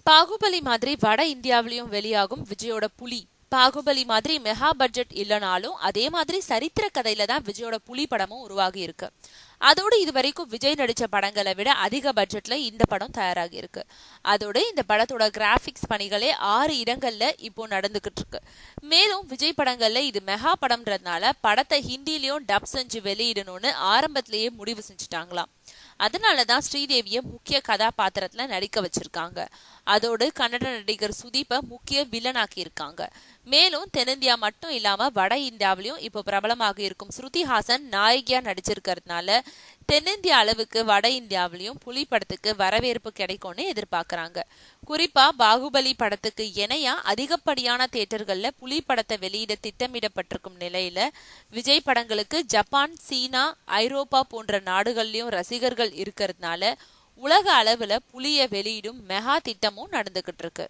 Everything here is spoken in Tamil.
பாகுபலி மாதிரி வட இந்தியாவிலையும் வெளியாகும் விஜயோட புலி. பாகுபலி மாதிரி மெகா பட்ஜெட் இல்லைனாலும் அதே மாதிரி சரித்திர கதையில தான் விஜயோட புலி படமும் உருவாகி இருக்கு. அதோடு இது வரைக்கும் விஜய் நடிச்ச படங்களை விட அதிக பட்ஜெட்ல இந்த படம் தயாராகி இருக்கு. அதோட இந்த படத்தோட கிராபிக்ஸ் பணிகளே 6 இடங்கள்ல இப்போ நடந்துகிட்டு இருக்கு. மேலும் விஜய் படங்கள்ல இது மெகா படம்ன்றதுனால படத்தை ஹிந்திலயும் டப் செஞ்சு வெளியிடணும்னு ஆரம்பத்திலேயே முடிவு செஞ்சுட்டாங்களாம். அதனாலதான் ஸ்ரீதேவிய முக்கிய கதாபாத்திரத்துல நடிக்க வச்சிருக்காங்க. அதோடு கன்னட நடிகர் சுதீப்ப முக்கிய வில்லனாக்கி இருக்காங்க. மேலும் தென்னிந்தியா மட்டும் இல்லாம வட இந்தியாவிலும் இப்போ பிரபலமாக இருக்கும் ஸ்ருதிஹாசன் நாயகியா நடிச்சிருக்கிறதுனால தென்னிந்திய அளவுக்கு வட இந்தியாவிலையும் புலி படத்துக்கு வரவேற்பு கிடைக்கும்னு எதிர்பார்க்கறாங்க. குறிப்பா பாகுபலி படத்துக்கு இணையா அதிகப்படியான தியேட்டர்கள்ல புலி படத்தை வெளியிட திட்டமிடப்பட்டிருக்கும் நிலையில விஜய் படங்களுக்கு ஜப்பான், சீனா, ஐரோப்பா போன்ற நாடுகள்லயும் ரசிகர்கள் இருக்கிறதுனால உலக அளவுல புலிய வெளியிடும் மெகா திட்டமும் நடந்துகிட்டு இருக்கு.